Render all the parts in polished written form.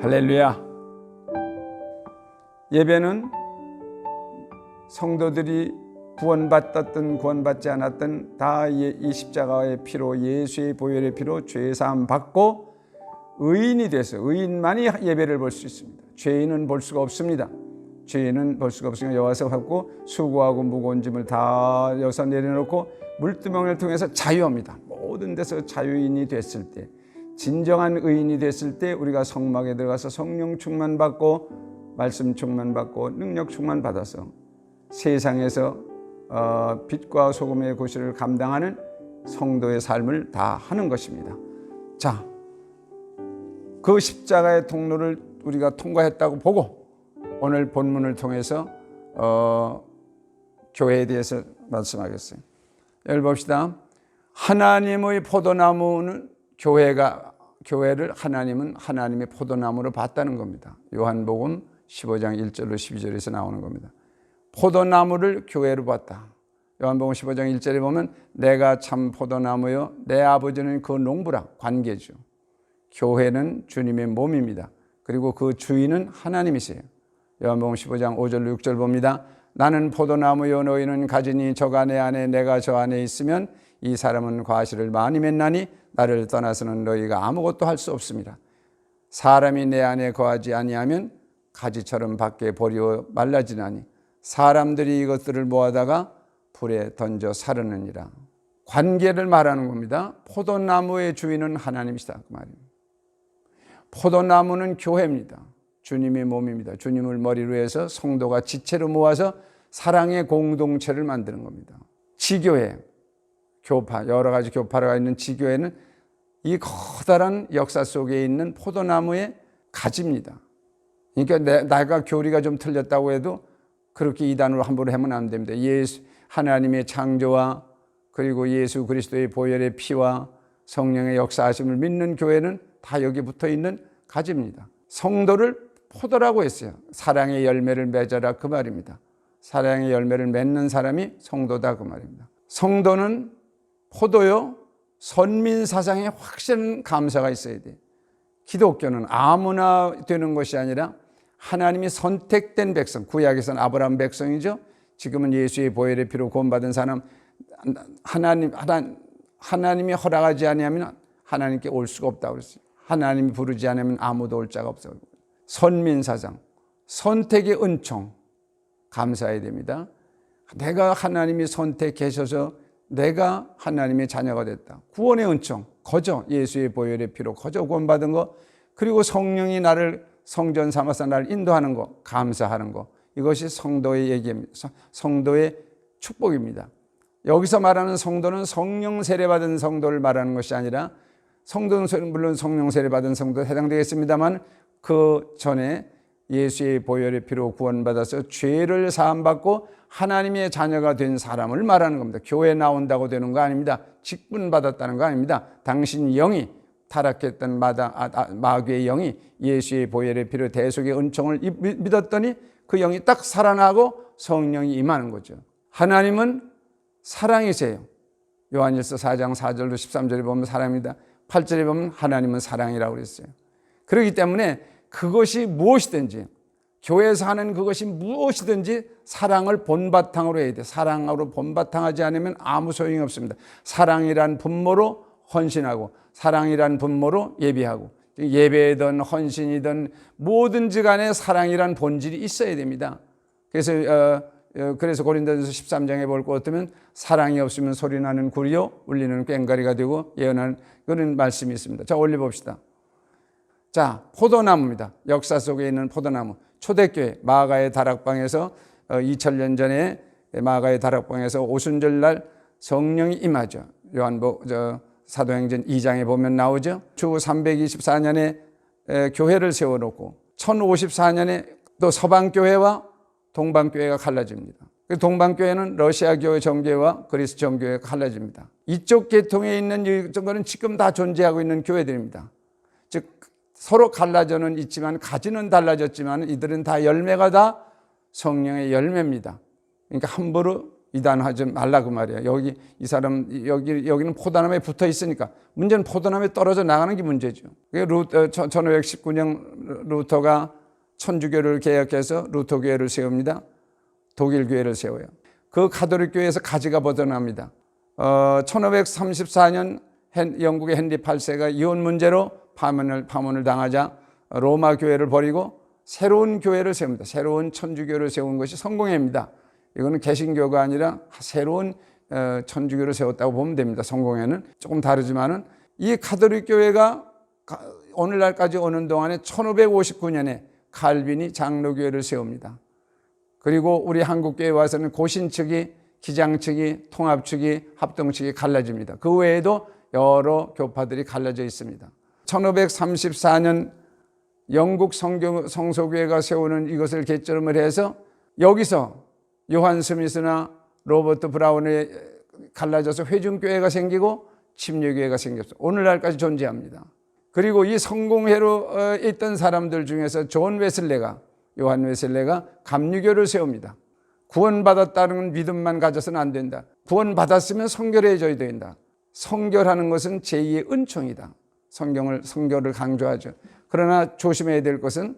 할렐루야. 예배는 성도들이 구원받았든 구원받지 않았든 다 이 십자가의 피로, 예수의 보혈의 피로 죄사함 받고 의인이 돼서 의인만이 예배를 볼 수 있습니다. 죄인은 볼 수가 없습니다. 죄인은 볼 수가 없으니까 여호와서 갖고 수고하고 무거운 짐을 다 여기서 내려놓고 물두멍을 통해서 자유합니다. 모든 데서 자유인이 됐을 때, 진정한 의인이 됐을 때 우리가 성막에 들어가서 성령 충만 받고 말씀 충만 받고 능력 충만 받아서 세상에서 빛과 소금의 고시를 감당하는 성도의 삶을 다 하는 것입니다. 자, 그 십자가의 통로를 우리가 통과했다고 보고 오늘 본문을 통해서 교회에 대해서 말씀하겠어요. 여기 봅시다. 하나님의 포도나무는 교회를 하나님은 하나님의 포도나무로 봤다는 겁니다. 요한복음 15장 1절로 12절에서 나오는 겁니다. 포도나무를 교회로 봤다. 요한복음 15장 1절에 보면 내가 참 포도나무요 내 아버지는 그 농부라, 관계죠. 교회는 주님의 몸입니다. 그리고 그 주인은 하나님이세요. 요한복음 15장 5절로 6절 봅니다. 나는 포도나무요 너희는 가지니 저가 내 안에 내가 저 안에 있으면 이 사람은 과실을 많이 맺나니 나를 떠나서는 너희가 아무것도 할 수 없습니다. 사람이 내 안에 거하지 아니하면 가지처럼 밖에 버리어 말라지나니 사람들이 이것들을 모아다가 불에 던져 사르느니라. 관계를 말하는 겁니다. 포도나무의 주인은 하나님이시다 그 말입니다. 포도나무는 교회입니다. 주님의 몸입니다. 주님을 머리로 해서 성도가 지체로 모아서 사랑의 공동체를 만드는 겁니다. 지교회, 교파, 여러 가지 교파가 있는 지교회는 이 커다란 역사 속에 있는 포도나무의 가지입니다. 그러니까 내가 교리가 좀 틀렸다고 해도 그렇게 이단으로 함부로 하면 안 됩니다. 하나님의 창조와 그리고 예수 그리스도의 보혈의 피와 성령의 역사하심을 믿는 교회는 다 여기 붙어 있는 가지입니다. 성도를 포도라고 했어요. 사랑의 열매를 맺어라 그 말입니다. 사랑의 열매를 맺는 사람이 성도다 그 말입니다. 성도는 포도요 선민사상에 확실한 감사가 있어야 돼요. 기독교는 아무나 되는 것이 아니라 하나님이 선택된 백성, 구약에서는 아브라함 백성이죠. 지금은 예수의 보혈의 피로 구원받은 사람, 하나님이 허락하지 않으면 하나님께 올 수가 없다고 그랬어요. 하나님이 부르지 않으면 아무도 올 자가 없어요. 선민사상, 선택의 은총, 감사해야 됩니다. 내가 하나님이 선택하셔서 내가 하나님의 자녀가 됐다. 구원의 은총, 거저 예수의 보혈의 피로 거저 구원받은 거, 그리고 성령이 나를 성전 삼아서 나를 인도하는 거, 감사하는 거, 이것이 성도의 얘기입니다. 성도의 축복입니다. 여기서 말하는 성도는 성령 세례받은 성도를 말하는 것이 아니라, 성도는 물론 성령 세례받은 성도에 해당되겠습니다만 그 전에 예수의 보혈의 피로 구원받아서 죄를 사함받고 하나님의 자녀가 된 사람을 말하는 겁니다. 교회 나온다고 되는 거 아닙니다. 직분받았다는 거 아닙니다. 당신 영이 타락했던 마귀의 영이 예수의 보혈의 피로 대속의 은총을 믿었더니 그 영이 딱 살아나고 성령이 임하는 거죠. 하나님은 사랑이세요. 요한일서 4장 4절로 13절에 보면 사랑입니다. 8절에 보면 하나님은 사랑이라고 그랬어요. 그렇기 때문에 그것이 무엇이든지, 교회에서 하는 그것이 무엇이든지 사랑을 본바탕으로 해야 돼요. 사랑으로 본바탕하지 않으면 아무 소용이 없습니다. 사랑이란 분모로 헌신하고 사랑이란 분모로 예배하고, 예배든 헌신이든 뭐든지 간에 사랑이란 본질이 있어야 됩니다. 그래서 고린도전서 13장에 볼 것 같으면 사랑이 없으면 소리나는 구리요 울리는 꽹과리가 되고 예언하는 그런 말씀이 있습니다. 자, 올려봅시다. 자, 포도나무입니다. 역사 속에 있는 포도나무. 초대교회 마가의 다락방에서 2000년 전에 마가의 다락방에서 오순절날 성령이 임하죠. 사도행전 2장에 보면 나오죠. 주 324년에 교회를 세워놓고 1054년에 또 서방교회와 동방교회가 갈라집니다. 동방교회는 러시아교회 정교회와 그리스 정교회가 갈라집니다. 이쪽 계통에 있는 이쪽은 지금 다 존재하고 있는 교회들입니다. 즉 서로 갈라져는 있지만 가지는 달라졌지만 이들은 다 열매가 다 성령의 열매입니다. 그러니까 함부로 이단하지 말라 그 말이야. 여기는 포도나무에 붙어 있으니까 문제는 포도나무에 떨어져 나가는 게 문제죠. 1519년 루터가 천주교를 개혁해서 루터교회를 세웁니다. 독일교회를 세워요. 그 가톨릭 교회에서 가지가 벗어납니다. 1534년 영국의 헨리 8세가 이혼 문제로 파문을 당하자 로마 교회를 버리고 새로운 교회를 세웁니다. 새로운 천주교를 세운 것이 성공회입니다. 이거는 개신교가 아니라 새로운 천주교를 세웠다고 보면 됩니다. 성공회는 조금 다르지만은 이 가톨릭 교회가 오늘날까지 오는 동안에 1559년에 칼빈이 장로교회를 세웁니다. 그리고 우리 한국교회 와서는 고신 측이, 기장 측이, 통합 측이, 합동 측이 갈라집니다. 그 외에도 여러 교파들이 갈라져 있습니다. 1534년 영국 성소교회가 세우는 이것을 개점을 해서 여기서 요한 스미스나 로버트 브라운에 갈라져서 회중교회가 생기고 침례교회가 생겼어요. 오늘날까지 존재합니다. 그리고 이 성공회로 있던 사람들 중에서 요한 웨슬레가 감리교를 세웁니다. 구원받았다는 믿음만 가져서는 안 된다. 구원받았으면 성결해져야 된다. 성결하는 것은 제2의 은총이다. 성결을 강조하죠. 그러나 조심해야 될 것은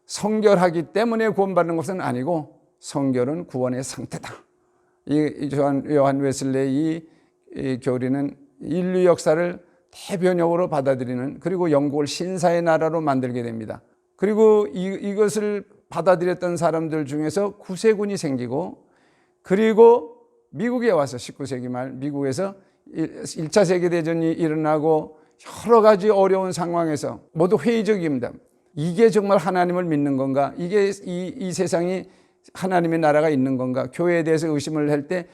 성결하기 때문에 구원받는 것은 아니고 성결은 구원의 상태다. 이 요한 웨슬레의 이 교리는 인류 역사를 대변혁으로 받아들이는, 그리고 영국을 신사의 나라로 만들게 됩니다. 그리고 이것을 받아들였던 사람들 중에서 구세군이 생기고, 그리고 미국에 와서 19세기 말 미국에서 1차 세계대전이 일어나고 여러 가지 어려운 상황에서 모두 회의적입니다. 이게 정말 하나님을 믿는 건가? 이게 이 세상이 하나님의 나라가 있는 건가? 교회에 대해서 의심을 할 때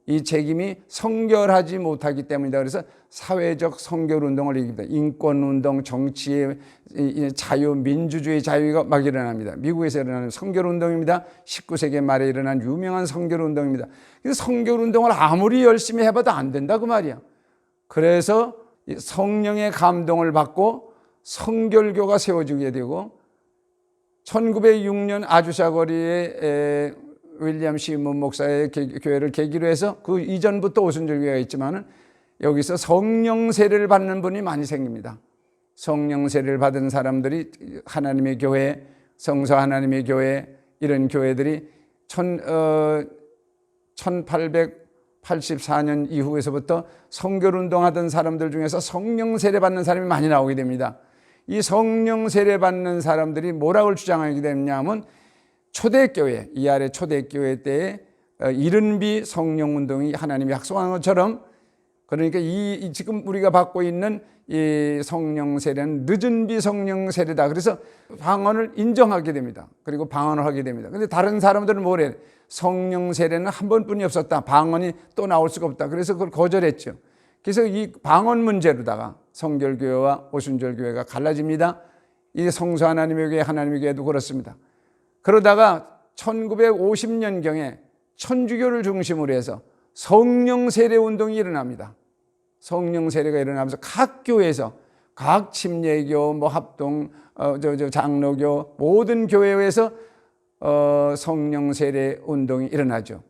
이 책임이 성결하지 못하기 때문이다. 그래서 사회적 성결운동을 일으킵니다. 인권운동, 정치의 자유, 민주주의 자유가 막 일어납니다. 미국에서 일어나는 성결운동입니다. 19세기 말에 일어난 유명한 성결운동입니다. 그래서 성결운동을 아무리 열심히 해봐도 안 된다 그 말이야. 그래서 성령의 감동을 받고 성결교가 세워지게 되고, 1906년 아주샤 거리에 윌리엄 시몬 목사의 교회를 계기로 해서, 그 이전부터 오순절 교회가 있지만은 여기서 성령 세례를 받는 분이 많이 생깁니다. 성령 세례를 받은 사람들이 하나님의 교회, 성서 하나님의 교회, 이런 교회들이 1884년 이후에서부터 성결운동하던 사람들 중에서 성령 세례 받는 사람이 많이 나오게 됩니다. 이 성령 세례 받는 사람들이 뭐라고 주장하게 됐냐면, 초대교회, 이 아래 초대교회 때에 이른비 성령운동이 하나님이 약속한 것처럼, 그러니까 이 지금 우리가 받고 있는 이 성령 세례는 늦은 비 성령 세례다. 그래서 방언을 인정하게 됩니다. 그리고 방언을 하게 됩니다. 근데 다른 사람들은 뭐래? 성령 세례는 한 번뿐이 없었다. 방언이 또 나올 수가 없다. 그래서 그걸 거절했죠. 그래서 이 방언 문제로다가 성결교회와 오순절교회가 갈라집니다. 이 성서 하나님의 교회, 하나님의 교회도 그렇습니다. 그러다가 1950년경에 천주교를 중심으로 해서 성령 세례 운동이 일어납니다. 성령 세례가 일어나면서 각 교회에서, 각 침례교, 합동, 장로교, 모든 교회에서 성령 세례 운동이 일어나죠.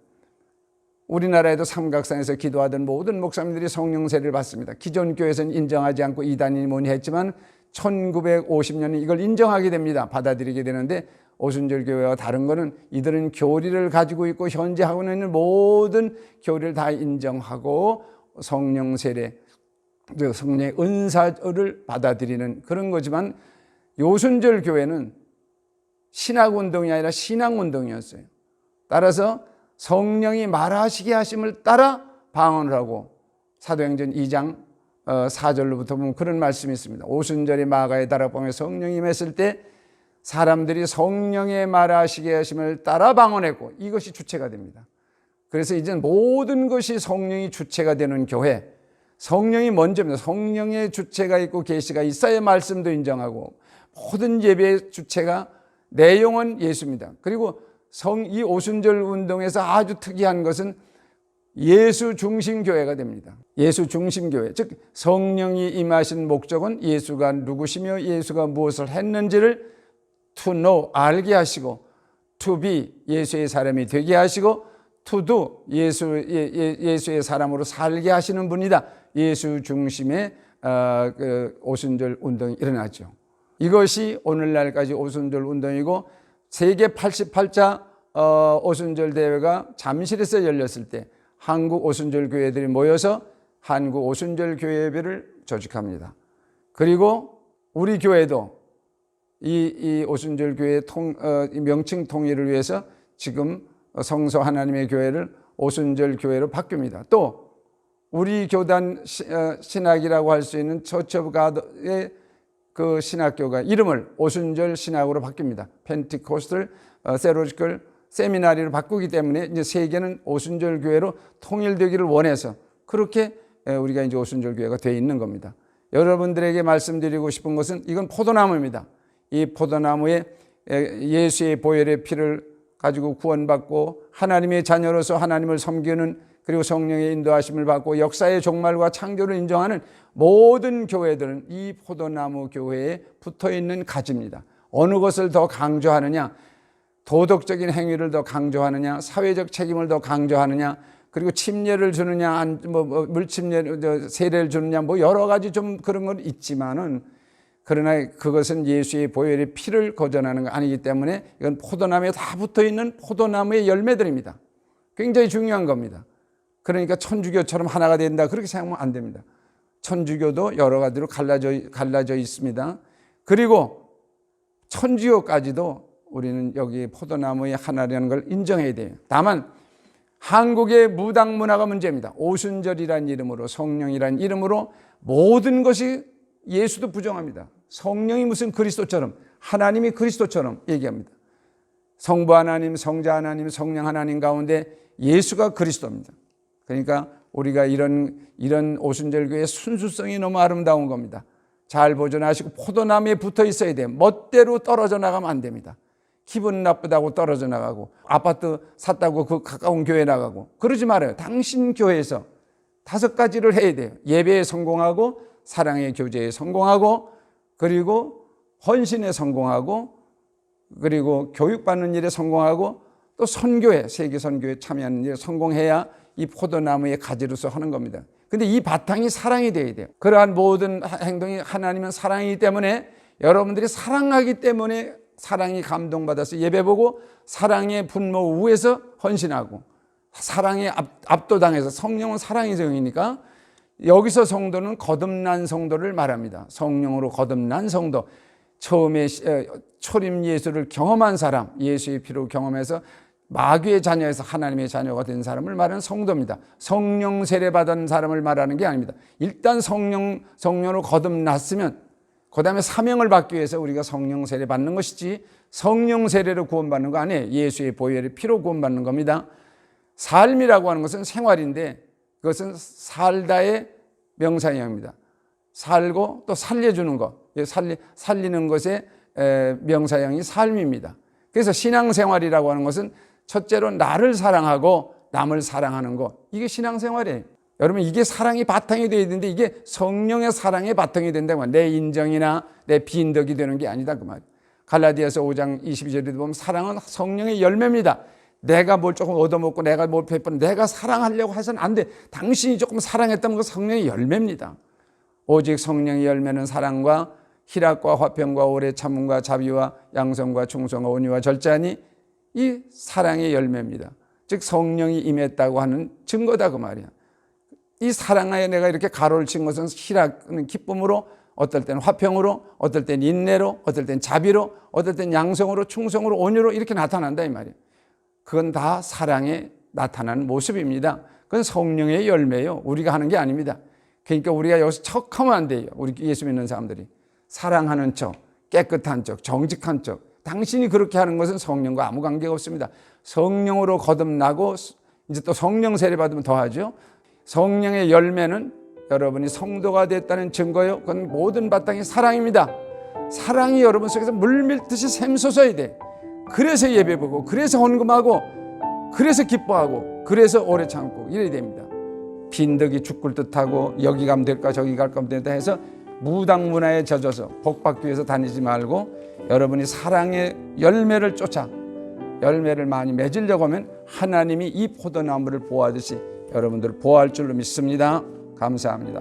우리나라에도 삼각산에서 기도하던 모든 목사님들이 성령 세례를 받습니다. 기존 교회에서는 인정하지 않고 이단이 뭐니 했지만 1950년에 이걸 인정하게 됩니다. 받아들이게 되는데, 오순절교회와 다른 거는 이들은 교리를 가지고 있고 현재 하고 있는 모든 교리를 다 인정하고 성령 세례, 성령의 은사를 받아들이는 그런 거지만, 요순절교회는 신학운동이 아니라 신앙운동이었어요. 따라서 성령이 말하시게 하심을 따라 방언을 하고, 사도행전 2장 4절로부터 보면 그런 말씀이 있습니다. 오순절에 마가의 다락방에 성령이 임했을 때 사람들이 성령의 말하시게 하심을 따라 방언했고, 이것이 주체가 됩니다. 그래서 이제 모든 것이 성령이 주체가 되는 교회, 성령이 먼저입니다. 성령의 주체가 있고 계시가 있어야 말씀도 인정하고, 모든 예배의 주체가, 내용은 예수입니다. 그리고 이 오순절 운동에서 아주 특이한 것은 예수 중심 교회가 됩니다. 예수 중심 교회, 즉 성령이 임하신 목적은 예수가 누구시며 예수가 무엇을 했는지를 to know, 알게 하시고, to be, 예수의 사람이 되게 하시고, to do, 예수의 사람으로 살게 하시는 분이다. 예수 중심의 오순절 운동이 일어나죠. 이것이 오늘날까지 오순절 운동이고 세계 88자 오순절 대회가 잠실에서 열렸을 때 한국 오순절 교회들이 모여서 한국 오순절 교회회를 조직합니다. 그리고 우리 교회도 이 오순절 교회 명칭 통일을 위해서 지금 성서 하나님의 교회를 오순절 교회로 바뀝니다. 또 우리 교단 신학이라고 할 수 있는 처치 오브 가드의 그 신학교가 이름을 오순절 신학으로 바뀝니다. 펜티코스털 세로지컬 세미나리로 바꾸기 때문에 이제 세계는 오순절 교회로 통일되기를 원해서 그렇게 우리가 이제 오순절 교회가 되어 있는 겁니다. 여러분들에게 말씀드리고 싶은 것은 이건 포도나무입니다. 이 포도나무에 예수의 보혈의 피를 가지고 구원받고 하나님의 자녀로서 하나님을 섬기는, 그리고 성령의 인도하심을 받고 역사의 종말과 창조를 인정하는 모든 교회들은 이 포도나무 교회에 붙어있는 가지입니다. 어느 것을 더 강조하느냐, 도덕적인 행위를 더 강조하느냐, 사회적 책임을 더 강조하느냐, 그리고 침례를 주느냐, 물침례 세례를 주느냐, 여러 가지 좀 그런 건 있지만은, 그러나 그것은 예수의 보혈의 피를 거절하는 거 아니기 때문에 이건 포도나무에 다 붙어있는 포도나무의 열매들입니다. 굉장히 중요한 겁니다. 그러니까 천주교처럼 하나가 된다, 그렇게 생각하면 안 됩니다. 천주교도 여러 가지로 갈라져 있습니다. 그리고 천주교까지도 우리는 여기 포도나무의 하나라는 걸 인정해야 돼요. 다만 한국의 무당 문화가 문제입니다. 오순절이라는 이름으로, 성령이라는 이름으로 모든 것이, 예수도 부정합니다. 성령이 무슨 그리스도처럼, 하나님이 그리스도처럼 얘기합니다. 성부 하나님, 성자 하나님, 성령 하나님 가운데 예수가 그리스도입니다. 그러니까 우리가 이런 오순절 교회의 순수성이 너무 아름다운 겁니다. 잘 보존하시고 포도나무에 붙어 있어야 돼요. 멋대로 떨어져 나가면 안 됩니다. 기분 나쁘다고 떨어져 나가고, 아파트 샀다고 그 가까운 교회 나가고 그러지 말아요. 당신 교회에서 5가지를 해야 돼요. 예배에 성공하고, 사랑의 교제에 성공하고, 그리고 헌신에 성공하고, 그리고 교육받는 일에 성공하고, 또 선교회, 세계 선교에 참여하는 일에 성공해야 이 포도나무의 가지로서 하는 겁니다. 근데 이 바탕이 사랑이 되어야 돼요. 그러한 모든 행동이, 하나님은 사랑이기 때문에 여러분들이 사랑하기 때문에 사랑이 감동받아서 예배 보고, 사랑의 분모 우에서 헌신하고, 사랑에 압도당해서, 성령은 사랑의 정이니까 여기서 성도는 거듭난 성도를 말합니다. 성령으로 거듭난 성도, 처음에 초림 예수를 경험한 사람, 예수의 피로 경험해서 마귀의 자녀에서 하나님의 자녀가 된 사람을 말하는 성도입니다. 성령 세례 받은 사람을 말하는 게 아닙니다. 일단 성령으로 거듭났으면 그 다음에 사명을 받기 위해서 우리가 성령 세례 받는 것이지, 성령 세례로 구원받는 거 아니에요. 예수의 보혈의 피로 구원받는 겁니다. 삶이라고 하는 것은 생활인데, 그것은 살다의 명사형입니다. 살고 또 살려주는 것, 살리는 것의 명사형이 삶입니다. 그래서 신앙생활이라고 하는 것은 첫째로 나를 사랑하고 남을 사랑하는 것, 이게 신앙생활이에요. 여러분, 이게 사랑이 바탕이 되어야 되는데, 이게 성령의 사랑의 바탕이 된다고 하면 내 인정이나 내 비인덕이 되는 게 아니다, 그 말이에요. 갈라디아서 5장 22절에도 보면 사랑은 성령의 열매입니다. 내가 뭘 조금 얻어먹고 내가 뭘 베푸는, 내가 사랑하려고 해서는 안 돼. 당신이 조금 사랑했다면 그 성령의 열매입니다. 오직 성령의 열매는 사랑과 희락과 화평과 오래 참음과 자비와 양성과 충성과 온유와 절제하니, 이 사랑의 열매입니다. 즉 성령이 임했다고 하는 증거다, 그 말이야. 이 사랑하에 내가 이렇게 가로를 친 것은 희락은 기쁨으로, 어떨 때는 화평으로, 어떨 때는 인내로, 어떨 때는 자비로, 어떨 때는 양성으로, 충성으로, 온유로 이렇게 나타난다, 이 말이에요. 그건 다 사랑에 나타나는 모습입니다. 그건 성령의 열매예요. 우리가 하는 게 아닙니다. 그러니까 우리가 여기서 척하면 안 돼요. 우리 예수 믿는 사람들이 사랑하는 척, 깨끗한 척, 정직한 척, 당신이 그렇게 하는 것은 성령과 아무 관계가 없습니다. 성령으로 거듭나고 이제 또 성령 세례 받으면 더하죠. 성령의 열매는 여러분이 성도가 됐다는 증거요. 그건 모든 바탕이 사랑입니다. 사랑이 여러분 속에서 물밀듯이 샘솟아야 돼. 그래서 예배보고, 그래서 헌금하고, 그래서 기뻐하고, 그래서 오래 참고 이래야 됩니다. 빈덕이 죽을 듯하고 여기 가면 될까 저기 갈까 된다 해서 무당 문화에 젖어서 복받기 위해서 다니지 말고, 여러분이 사랑의 열매를 쫓아 열매를 많이 맺으려고 하면 하나님이 이 포도나무를 보호하듯이 여러분들을 보호할 줄로 믿습니다. 감사합니다.